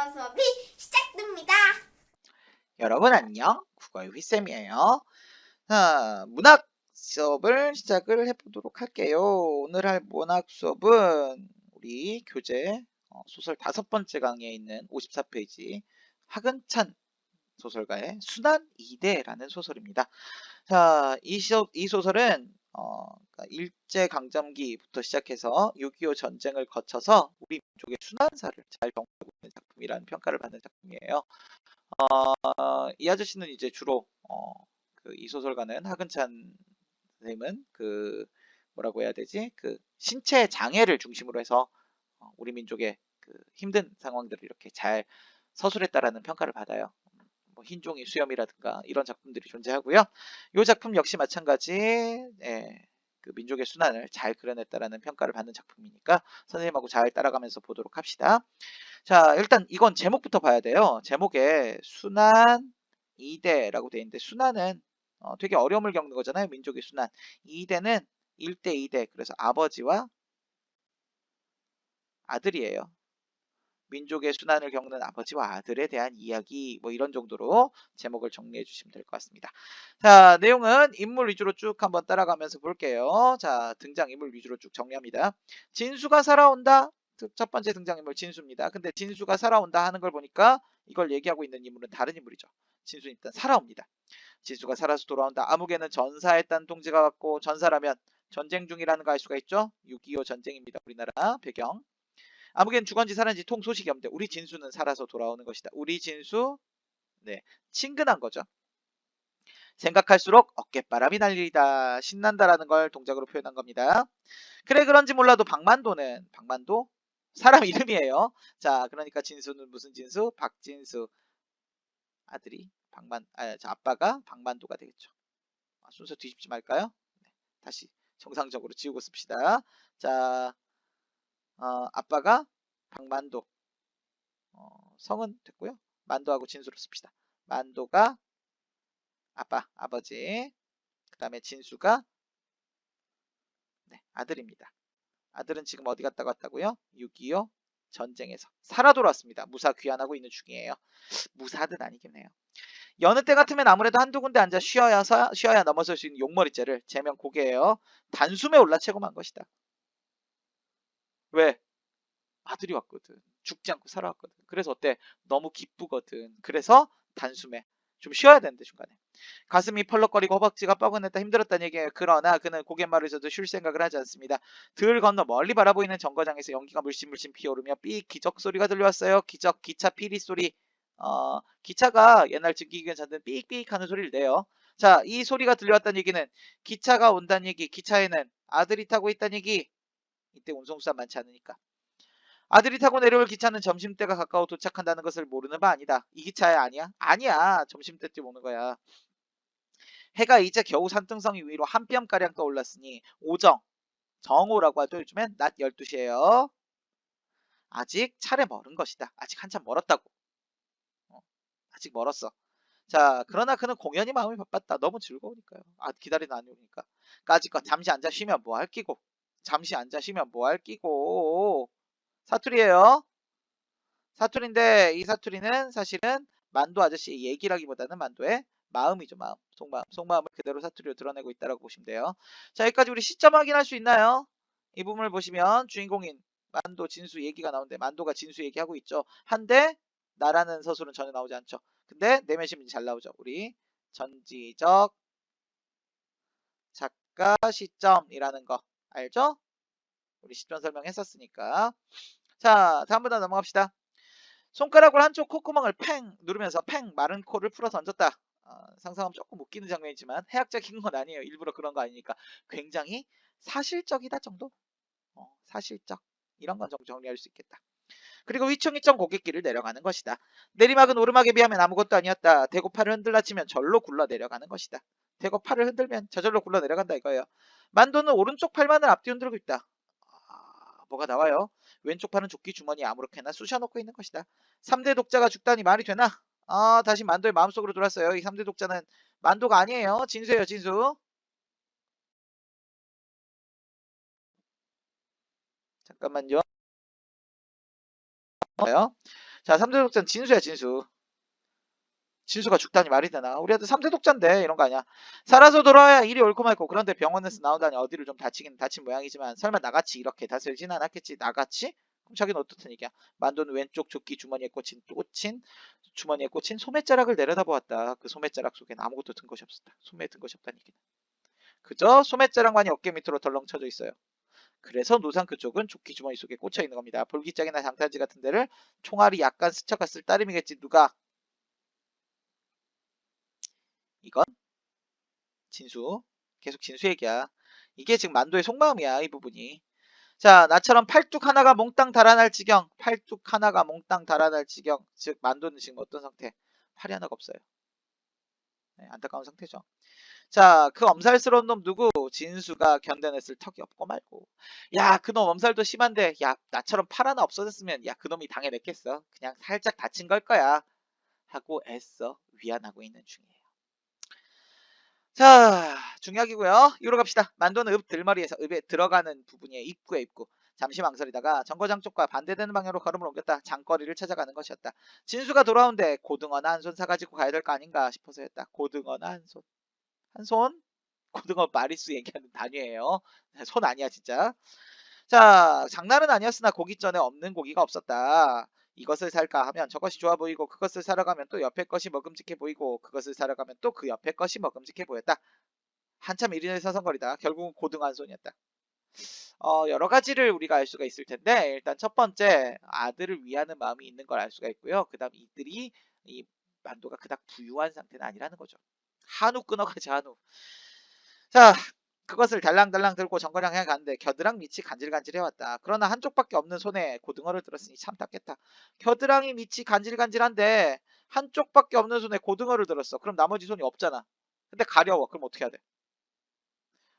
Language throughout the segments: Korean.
국어 수업이 시작됩니다. 여러분 안녕, 국어의 휘쌤이에요. 자, 문학 수업을 시작을 해보도록 할게요. 오늘 할 문학 수업은 우리 교재 소설 5번째 강의에 있는 54페이지 하근찬 소설가의 순환 이대라는 소설입니다. 자, 이 소설은 그러니까 일제강점기부터 시작해서 6.25 전쟁을 거쳐서 우리 민족의 순환사를 잘 정리하고 있는 작품이라는 평가를 받는 작품이에요. 이 아저씨는 이제 주로 이 소설가는 하근찬 선생님은 뭐라고 해야 되지? 신체 장애를 중심으로 해서 우리 민족의 힘든 상황들을 이렇게 잘 서술했다라는 평가를 받아요. 뭐 흰종이 수염이라든가 이런 작품들이 존재하고요. 이 작품 역시 마찬가지 민족의 순환을 잘 그려냈다라는 평가를 받는 작품이니까 선생님하고 잘 따라가면서 보도록 합시다. 자, 일단 이건 제목부터 봐야 돼요. 제목에 순환 이대라고 되어 있는데 순환은 되게 어려움을 겪는 거잖아요. 민족의 순환. 이대는 1대 2대. 그래서 아버지와 아들이에요. 민족의 순환을 겪는 아버지와 아들에 대한 이야기 뭐 이런 정도로 제목을 정리해 주시면 될 것 같습니다. 자, 내용은 인물 위주로 쭉 한번 따라가면서 볼게요. 자, 등장인물 위주로 쭉 정리합니다. 진수가 살아온다. 첫 번째 등장인물 진수입니다. 근데 진수가 살아온다 하는 걸 보니까 이걸 얘기하고 있는 인물은 다른 인물이죠. 진수는 일단 살아옵니다. 진수가 살아서 돌아온다. 아무개는 전사했다는 통지가 왔고 전사라면 전쟁 중이라는 거 알 수가 있죠. 6.25 전쟁입니다. 우리나라 배경. 아무개는 죽은지 살았는지 통 소식이 없는데 우리 진수는 살아서 돌아오는 것이다. 우리 진수, 네, 친근한 거죠. 생각할수록 어깨바람이 날리다. 신난다라는 걸 동작으로 표현한 겁니다. 그래 그런지 몰라도 박만도 사람 이름이에요. 자, 그러니까 진수는 무슨 진수? 박진수. 아들이 아빠가 박만도가 되겠죠. 순서 뒤집지 말까요? 네, 다시 정상적으로 지우고 씁시다. 자, 아빠가 박만도. 성은 됐고요. 만도하고 진수로 씁시다. 만도가 아버지. 그 다음에 진수가 아들입니다. 아들은 지금 어디 갔다 왔다고요? 6.25 전쟁에서 살아 돌아왔습니다. 무사 귀환하고 있는 중이에요. 무사는 아니겠네요. 여느 때 같으면 아무래도 한두 군데 앉아 쉬어야 넘어설 수 있는 용머리째를 제명 고개예요. 단숨에 올라채고만 것이다. 왜? 아들이 왔거든. 죽지 않고 살아왔거든. 그래서 어때? 너무 기쁘거든. 그래서 단숨에 좀 쉬어야 되는데 중간에. 가슴이 펄럭거리고 허벅지가 뻐근했다 힘들었다는 얘기예요. 그러나 그는 고갯마루에서도 쉴 생각을 하지 않습니다. 들 건너 멀리 바라보이는 정거장에서 연기가 물씬 피어오르며 삐 기적 소리가 들려왔어요. 기적 기차 피리 소리. 기차가 옛날 증기 괜찮은 삑삑 하는 소리를 내요. 자, 이 소리가 들려왔다는 얘기는 기차가 온다는 얘기, 기차에는 아들이 타고 있다는 얘기. 이때 운송수단 많지 않으니까. 아들이 타고 내려올 기차는 점심때가 가까워 도착한다는 것을 모르는 바 아니다. 이 기차야 아니야? 아니야. 점심때쯤 오는 거야. 해가 이제 겨우 산등성 위로 한 뼘가량 떠올랐으니 정오라고 하죠. 요즘엔 낮 12시예요. 아직 차례 멀은 것이다. 아직 한참 멀었다고. 아직 멀었어. 자, 그러나 그는 공연히 마음이 바빴다. 너무 즐거우니까요. 기다리는 안 오니까. 까짓것 잠시 앉아 쉬면 뭐 할 끼고. 잠시 앉아 쉬면 뭐 할 끼고. 사투리예요. 사투리인데 이 사투리는 사실은 만도 아저씨의 얘기라기보다는 만도의 마음이죠. 마음. 속마음을 그대로 사투리로 드러내고 있다고 보시면 돼요. 자, 여기까지 우리 시점 확인할 수 있나요? 이 부분을 보시면 주인공인 만도 진수 얘기가 나오는데 만도가 진수 얘기하고 있죠. 한데 나라는 서술은 전혀 나오지 않죠. 근데 내면심이 잘 나오죠. 우리 전지적 작가 시점이라는 거 알죠? 우리 시점 설명했었으니까. 자, 다음부터 넘어갑시다. 손가락으로 한쪽 콧구멍을 팽 누르면서 팽 마른 코를 풀어 던졌다. 상상하면 조금 웃기는 장면이지만 해학적인 건 아니에요. 일부러 그런 거 아니니까. 굉장히 사실적이다 정도? 사실적. 이런 건 정리할 수 있겠다. 그리고 휘청휘청 고갯길을 내려가는 것이다. 내리막은 오르막에 비하면 아무것도 아니었다. 대고 팔을 흔들라치면 절로 굴러 내려가는 것이다. 대고 팔을 흔들면 저절로 굴러 내려간다 이거예요. 만도는 오른쪽 팔만을 앞뒤 흔들고 있다. 뭐가 나와요? 왼쪽 팔은 조끼 주머니에 아무렇게나 쑤셔놓고 있는 것이다. 3대 독자가 죽다니 말이 되나? 다시 만도의 마음속으로 돌았어요. 이 3대 독자는 만도가 아니에요. 진수예요, 진수. 잠깐만요. 자, 3대 독자는 진수야, 진수. 진수가 죽다니 말이 되나? 우리 아들 3대 독자인데 이런 거 아니야. 살아서 돌아와야 일이 옳고 말고 그런데 병원에서 나온다니 어디를 좀 다치긴 다친 모양이지만 설마 나같이 이렇게 다스리진 않았겠지. 나같이? 그럼 자기는 어떻든 얘기야. 만도는 왼쪽 조끼 주머니에 꽂힌 소매자락을 내려다보았다. 그 소매자락 속엔 아무것도 든 것이 없었다. 소매에 든 것이 없다는 얘기는. 그저 소매자락만이 어깨 밑으로 덜렁 쳐져 있어요. 그래서 노상 그쪽은 조끼 주머니 속에 꽂혀 있는 겁니다. 볼기장이나 장타지 같은 데를 총알이 약간 스쳐갔을 따름이겠지. 누가? 이건 진수. 계속 진수 얘기야. 이게 지금 만도의 속마음이야, 이 부분이. 자, 나처럼 팔뚝 하나가 몽땅 달아날 지경. 팔뚝 하나가 몽땅 달아날 지경. 즉, 만도는 지금 어떤 상태? 팔이 하나가 없어요. 네, 안타까운 상태죠. 자, 그 엄살스러운 놈 누구? 진수가 견뎌냈을 턱이 없고 말고. 야, 그놈 엄살도 심한데, 야, 나처럼 팔 하나 없어졌으면, 야, 그놈이 당해냈겠어. 그냥 살짝 다친 걸 거야. 하고 애써 위안하고 있는 중이에요. 자, 중약이고요. 이로 갑시다. 만도는 읍 들머리에서 읍에 들어가는 부분의 입구에 입구. 잠시 망설이다가 정거장 쪽과 반대되는 방향으로 걸음을 옮겼다. 장거리를 찾아가는 것이었다. 진수가 돌아오는데 고등어나 한 손 사가지고 가야 될 거 아닌가 싶어서였다. 고등어나 한 손. 한 손? 고등어 마리수 얘기하는 단위예요. 손 아니야 진짜. 자, 장난은 아니었으나 고깃전에 없는 고기가 없었다. 이것을 살까 하면 저것이 좋아 보이고 그것을 사러 가면 또 옆에 것이 먹음직해 보이고 그것을 사러 가면 또 그 옆에 것이 먹음직해 보였다. 한참 일인의 서성거리다 결국은 고등어 한 손이었다. 여러 가지를 우리가 알 수가 있을 텐데 일단 첫 번째 아들을 위하는 마음이 있는 걸 알 수가 있고요. 그 다음 이들이 이 만도가 그닥 부유한 상태는 아니라는 거죠. 한우 끊어가지 한우. 자, 그것을 달랑달랑 들고 정거장 해 갔는데 겨드랑 밑이 간질간질해왔다. 그러나 한쪽밖에 없는 손에 고등어를 들었으니 참 닦겠다. 겨드랑이 밑이 간질간질한데 한쪽밖에 없는 손에 고등어를 들었어. 그럼 나머지 손이 없잖아. 근데 가려워. 그럼 어떻게 해야 돼?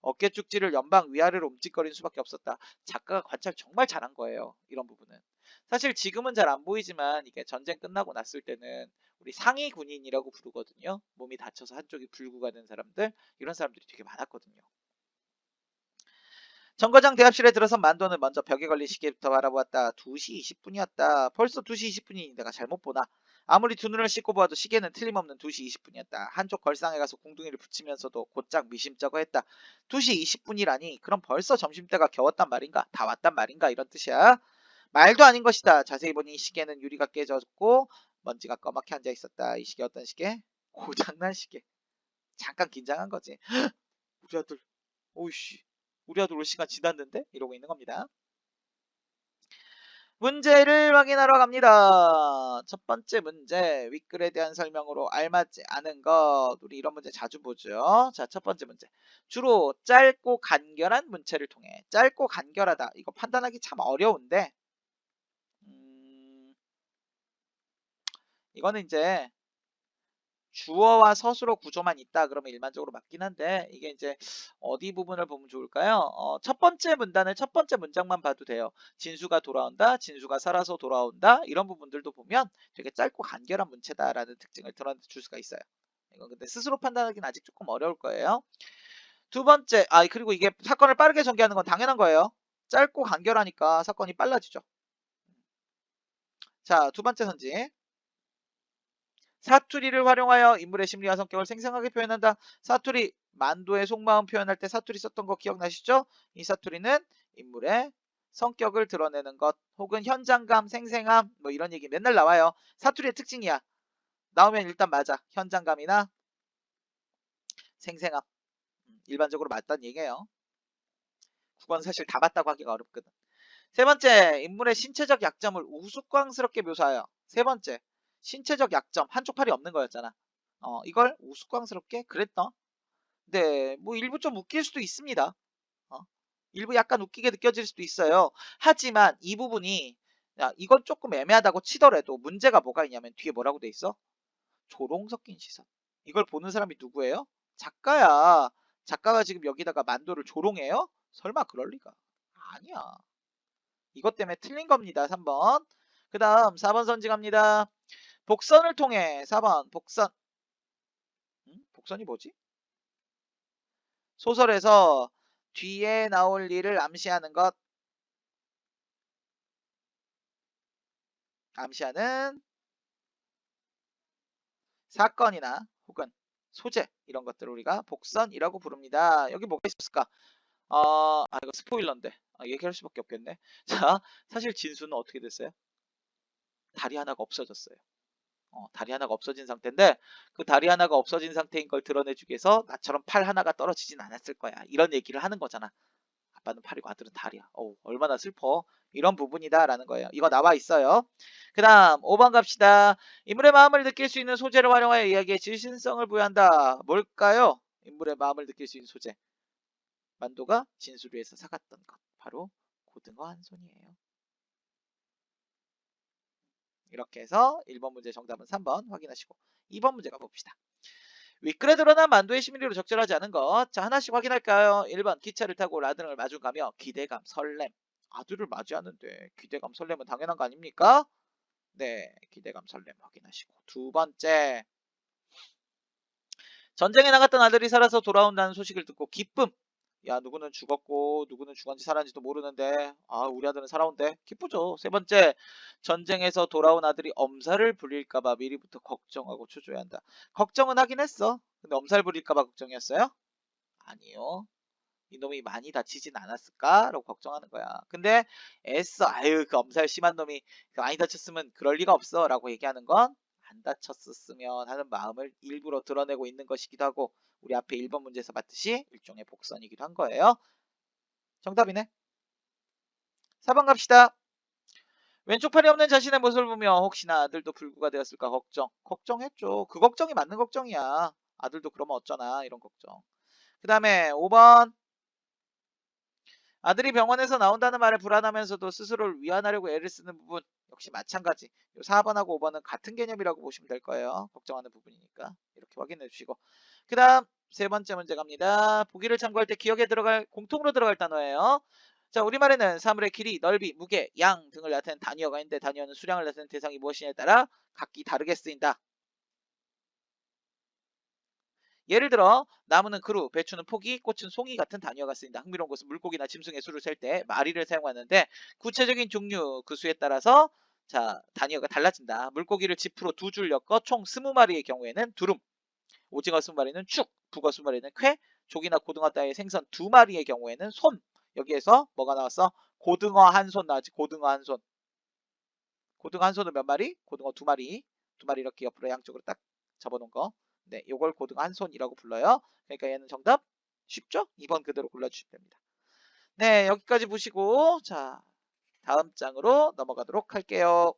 어깨 쭉지를 연방 위아래로 움찔거리는 수밖에 없었다. 작가가 관찰 정말 잘한 거예요. 이런 부분은. 사실 지금은 잘 안 보이지만 이게 전쟁 끝나고 났을 때는 우리 상위 군인이라고 부르거든요. 몸이 다쳐서 한쪽이 불구가 된 사람들. 이런 사람들이 되게 많았거든요. 정거장 대합실에 들어선 만도는 먼저 벽에 걸린 시계부터 바라보았다. 2시 20분이었다. 벌써 2시 20분이니 내가 잘못 보나? 아무리 두 눈을 씻고 보아도 시계는 틀림없는 2시 20분이었다. 한쪽 걸상에 가서 공둥이를 붙이면서도 곧장 미심쩍어 했다. 2시 20분이라니 그럼 벌써 점심때가 겨웠단 말인가? 다 왔단 말인가? 이런 뜻이야. 말도 아닌 것이다. 자세히 보니 시계는 유리가 깨졌고 먼지가 꺼맣게 앉아 있었다. 이 시계 어떤 시계? 고장난 시계. 잠깐 긴장한 거지. 우리 아들, 오이씨. 우리 아들 올 시간 지났는데? 이러고 있는 겁니다. 문제를 확인하러 갑니다. 첫 번째 문제, 윗글에 대한 설명으로 알맞지 않은 것. 우리 이런 문제 자주 보죠. 자, 첫 번째 문제. 주로 짧고 간결한 문체를 통해 짧고 간결하다. 이거 판단하기 참 어려운데 이거는 이제 주어와 서술어 구조만 있다 그러면 일반적으로 맞긴 한데 이게 이제 어디 부분을 보면 좋을까요? 첫 번째 문단을 첫 번째 문장만 봐도 돼요. 진수가 돌아온다, 진수가 살아서 돌아온다 이런 부분들도 보면 되게 짧고 간결한 문체다라는 특징을 드러줄 수가 있어요. 이건 근데 스스로 판단하기는 아직 조금 어려울 거예요. 두 번째, 그리고 이게 사건을 빠르게 전개하는 건 당연한 거예요. 짧고 간결하니까 사건이 빨라지죠. 자, 두 번째 선지. 사투리를 활용하여 인물의 심리와 성격을 생생하게 표현한다. 사투리, 만도의 속마음 표현할 때 사투리 썼던 거 기억나시죠? 이 사투리는 인물의 성격을 드러내는 것 혹은 현장감, 생생함 뭐 이런 얘기 맨날 나와요. 사투리의 특징이야. 나오면 일단 맞아. 현장감이나 생생함. 일반적으로 맞다는 얘기예요. 국어는 사실 다 맞다고 하기가 어렵거든. 세 번째, 인물의 신체적 약점을 우스꽝스럽게 묘사하여. 세 번째, 신체적 약점, 한쪽 팔이 없는 거였잖아. 이걸 우스꽝스럽게 그랬다. 네, 뭐 일부 좀 웃길 수도 있습니다. 어, 일부 약간 웃기게 느껴질 수도 있어요. 하지만 이 부분이 야, 이건 조금 애매하다고 치더라도 문제가 뭐가 있냐면 뒤에 뭐라고 돼 있어? 조롱 섞인 시선. 이걸 보는 사람이 누구예요? 작가야. 작가가 지금 여기다가 만도를 조롱해요? 설마 그럴 리가. 아니야. 이것 때문에 틀린 겁니다. 3번. 그 다음 4번 선지 갑니다. 복선을 통해 4번 복선. 복선이 뭐지? 소설에서 뒤에 나올 일을 암시하는 것. 암시하는 사건이나 혹은 소재 이런 것들을 우리가 복선이라고 부릅니다. 여기 뭐가 있었을까? 이거 스포일러인데 얘기할 수밖에 없겠네. 자, 사실 진수는 어떻게 됐어요? 다리 하나가 없어졌어요. 다리 하나가 없어진 상태인데 그 다리 하나가 없어진 상태인 걸 드러내주기 위해서 나처럼 팔 하나가 떨어지진 않았을 거야. 이런 얘기를 하는 거잖아. 아빠는 팔이고 아들은 다리야. 얼마나 슬퍼. 이런 부분이다라는 거예요. 이거 나와 있어요. 그 다음 5번 갑시다. 인물의 마음을 느낄 수 있는 소재를 활용하여 이야기에 진실성을 부여한다. 뭘까요? 인물의 마음을 느낄 수 있는 소재. 만도가 진수리에서 사갔던 것. 바로 고등어 한 손이에요. 이렇게 해서 1번 문제 정답은 3번 확인하시고 2번 문제 가봅시다. 윗글에 드러난 만도의 심리로 적절하지 않은 것. 자, 하나씩 확인할까요? 1번 기차를 타고 라든을 마주가며 기대감, 설렘. 아들을 맞이하는데 기대감, 설렘은 당연한 거 아닙니까? 네, 기대감, 설렘 확인하시고. 두 번째, 전쟁에 나갔던 아들이 살아서 돌아온다는 소식을 듣고 기쁨. 야, 누구는 죽었고 누구는 죽었는지 살았는지도 모르는데 우리 아들은 살아온대. 기쁘죠. 세 번째, 전쟁에서 돌아온 아들이 엄살을 부릴까봐 미리부터 걱정하고 초조해한다. 걱정은 하긴 했어. 근데 엄살 부릴까봐 걱정이었어요? 아니요. 이놈이 많이 다치진 않았을까? 라고 걱정하는 거야. 근데 애써 그 엄살 심한 놈이 많이 다쳤으면 그럴 리가 없어 라고 얘기하는 건 안 다쳤었으면 하는 마음을 일부러 드러내고 있는 것이기도 하고 우리 앞에 1번 문제에서 봤듯이 일종의 복선이기도 한 거예요. 정답이네. 4번 갑시다. 왼쪽 팔이 없는 자신의 모습을 보며 혹시나 아들도 불구가 되었을까 걱정했죠. 그 걱정이 맞는 걱정이야. 아들도 그러면 어쩌나 이런 걱정. 그 다음에 5번 아들이 병원에서 나온다는 말에 불안하면서도 스스로를 위안하려고 애를 쓰는 부분 역시 마찬가지. 4번하고 5번은 같은 개념이라고 보시면 될 거예요. 걱정하는 부분이니까 이렇게 확인해 주시고 그 다음 세 번째 문제 갑니다. 보기를 참고할 때 기억에 공통으로 들어갈 단어예요. 자, 우리말에는 사물의 길이, 넓이, 무게, 양 등을 나타내는 단위어가 있는데 단위어는 수량을 나타내는 대상이 무엇이냐에 따라 각기 다르게 쓰인다. 예를 들어 나무는 그루, 배추는 포기, 꽃은 송이 같은 단위어가 쓰인다. 흥미로운 것은 물고기나 짐승의 수를 셀 때 마리를 사용하는데 구체적인 종류, 그 수에 따라서 자 단위어가 달라진다. 물고기를 지프로 2줄 엮어 총 20마리의 경우에는 두름, 오징어 20마리는 축, 북어 20마리는 쾌, 조기나 고등어 따위의 생선 2마리의 경우에는 손. 여기에서 뭐가 나왔어? 고등어 한 손 나왔지. 고등어 한 손. 고등어 한 손은 몇 마리? 고등어 2마리. 2마리 이렇게 옆으로 양쪽으로 딱 접어놓은 거. 네, 요걸 고등어 한 손이라고 불러요. 그러니까 얘는 정답 쉽죠? 2번 그대로 골라주시면 됩니다. 네, 여기까지 보시고 자 다음 장으로 넘어가도록 할게요.